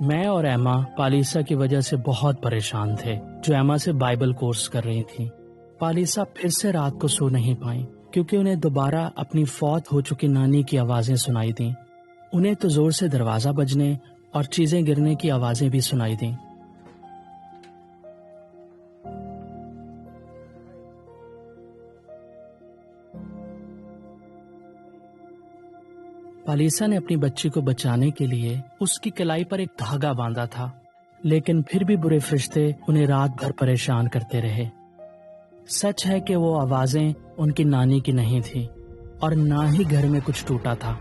میں اور ایما پالیسا کی وجہ سے بہت پریشان تھے، جو ایما سے بائبل کورس کر رہی تھی۔ پالیسا پھر سے رات کو سو نہیں پائیں کیونکہ انہیں دوبارہ اپنی فوت ہو چکی نانی کی آوازیں سنائی دیں۔ انہیں تو زور سے دروازہ بجنے اور چیزیں گرنے کی آوازیں بھی سنائی دیں۔ پالیسا نے اپنی بچی کو بچانے کے لیے اس کی کلائی پر ایک دھاگا باندھا تھا، لیکن پھر بھی برے فرشتے انہیں رات بھر پریشان کرتے رہے۔ سچ ہے کہ وہ آوازیں ان کی نانی کی نہیں تھی اور نہ ہی گھر میں کچھ ٹوٹا تھا،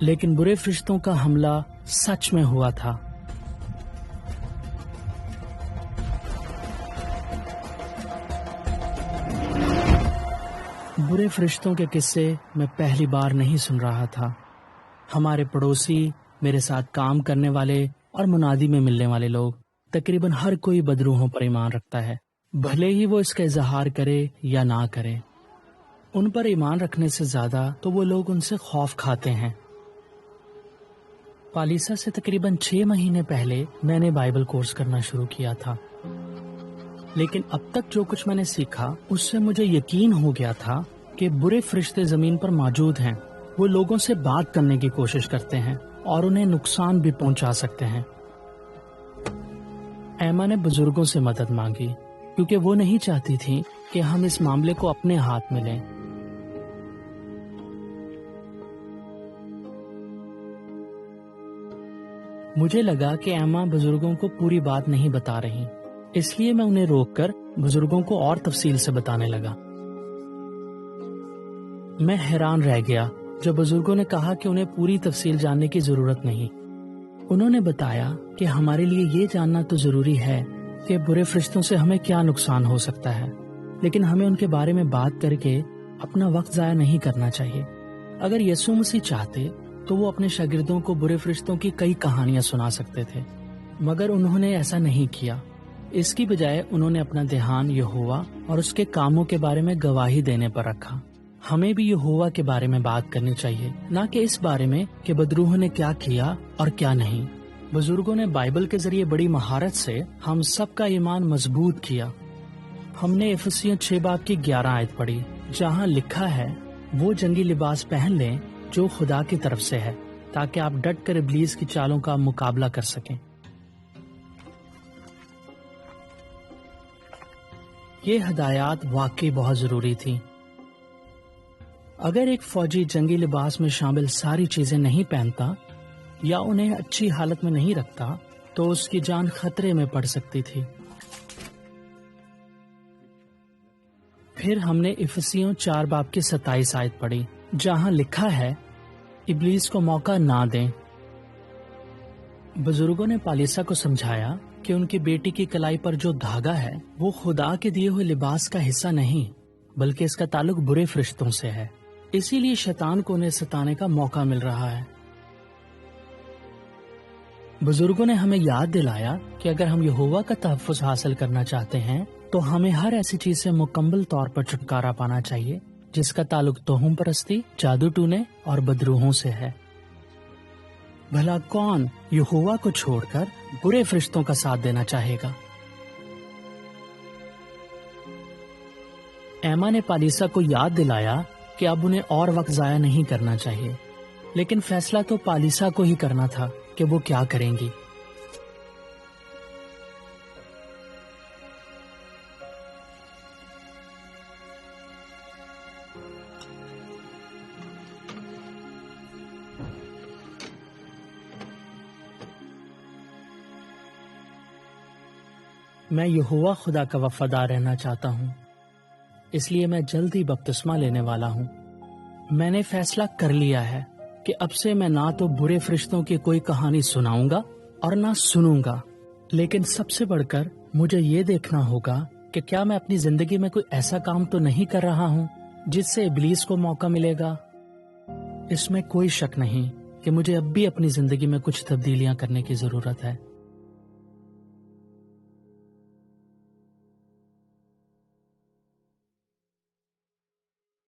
لیکن برے فرشتوں کا حملہ سچ میں ہوا تھا۔ برے فرشتوں کے قصے میں پہلی بار نہیں سن رہا تھا۔ ہمارے پڑوسی، میرے ساتھ کام کرنے والے اور منادی میں ملنے والے لوگ، تقریباً ہر کوئی بدروحوں پر ایمان رکھتا ہے، بھلے ہی وہ اس کا اظہار کرے یا نہ کرے۔ ان پر ایمان رکھنے سے زیادہ تو وہ لوگ ان سے خوف کھاتے ہیں۔ پالیسا سے تقریباً 6 مہینے پہلے میں نے بائبل کورس کرنا شروع کیا تھا، لیکن اب تک جو کچھ میں نے سیکھا اس سے مجھے یقین ہو گیا تھا کہ برے فرشتے زمین پر موجود ہیں۔ وہ لوگوں سے بات کرنے کی کوشش کرتے ہیں اور انہیں نقصان بھی پہنچا سکتے ہیں۔ ایما نے بزرگوں سے مدد مانگی کیونکہ وہ نہیں چاہتی تھی کہ ہم اس معاملے کو اپنے ہاتھ میں لیں۔ مجھے لگا کہ ایما بزرگوں کو پوری بات نہیں بتا رہی، اس لیے میں انہیں روک کر بزرگوں کو اور تفصیل سے بتانے لگا۔ میں حیران رہ گیا جب بزرگوں نے کہا کہ انہیں پوری تفصیل جاننے کی ضرورت نہیں۔ انہوں نے بتایا کہ ہمارے لیے یہ جاننا تو ضروری ہے کہ برے فرشتوں سے ہمیں کیا نقصان ہو سکتا ہے، لیکن ہمیں ان کے بارے میں بات کر کے اپنا وقت ضائع نہیں کرنا چاہیے۔ اگر یسوع مسیح چاہتے تو وہ اپنے شاگردوں کو برے فرشتوں کی کئی کہانیاں سنا سکتے تھے، مگر انہوں نے ایسا نہیں کیا۔ اس کی بجائے انہوں نے اپنا دھیان یہوہ اور اس کے کاموں کے بارے میں گواہی دینے پر رکھا۔ ہمیں بھی یہوہ کے بارے میں بات کرنی چاہیے، نہ کہ اس بارے میں کہ بدروحوں نے کیا کیا اور کیا نہیں۔ بزرگوں نے بائبل کے ذریعے بڑی مہارت سے ہم سب کا ایمان مضبوط کیا۔ ہم نے افسیوں 6 باب کی 11 آیت پڑھی، جہاں لکھا ہے، وہ جنگی لباس پہن لیں جو خدا کی طرف سے ہے، تاکہ آپ ڈٹ کر ابلیس کی چالوں کا مقابلہ کر سکیں۔ یہ ہدایات واقعی بہت ضروری تھی۔ اگر ایک فوجی جنگی لباس میں شامل ساری چیزیں نہیں پہنتا یا انہیں اچھی حالت میں نہیں رکھتا تو اس کی جان خطرے میں پڑ سکتی تھی۔ پھر ہم نے افسیوں 4 باب کی 27 آیت پڑھی، جہاں لکھا ہے، ابلیس کو موقع نہ دیں۔ بزرگوں نے پالیسا کو سمجھایا کہ ان کی بیٹی کی کلائی پر جو دھاگا ہے وہ خدا کے دیے ہوئے لباس کا حصہ نہیں، بلکہ اس کا تعلق برے فرشتوں سے ہے، اسی لیے شیطان کو انہیں ستانے کا موقع مل رہا ہے۔ بزرگوں نے ہمیں یاد دلایا کہ اگر ہم یہوہ کا تحفظ حاصل کرنا چاہتے ہیں تو ہمیں ہر ایسی چیز سے مکمل طور پر چھٹکارا پانا چاہیے جس کا تعلق توہم پرستی، جادو ٹونے اور بدروحوں سے ہے۔ بھلا کون یہوہ کو چھوڑ کر برے فرشتوں کا ساتھ دینا چاہے گا؟ ایما نے پالیسا کو یاد دلایا کہ اب انہیں اور وقت ضائع نہیں کرنا چاہیے، لیکن فیصلہ تو پالیسا کو ہی کرنا تھا کہ وہ کیا کریں گی۔ میں یہوہ خدا کا وفادار رہنا چاہتا ہوں، اس لیے میں جلد ہی بپتسمہ لینے والا ہوں۔ میں نے فیصلہ کر لیا ہے کہ اب سے میں نہ تو برے فرشتوں کی کوئی کہانی سناؤں گا اور نہ سنوں گا، لیکن سب سے بڑھ کر مجھے یہ دیکھنا ہوگا کہ کیا میں اپنی زندگی میں کوئی ایسا کام تو نہیں کر رہا ہوں جس سے ابلیس کو موقع ملے گا۔ اس میں کوئی شک نہیں کہ مجھے اب بھی اپنی زندگی میں کچھ تبدیلیاں کرنے کی ضرورت ہے۔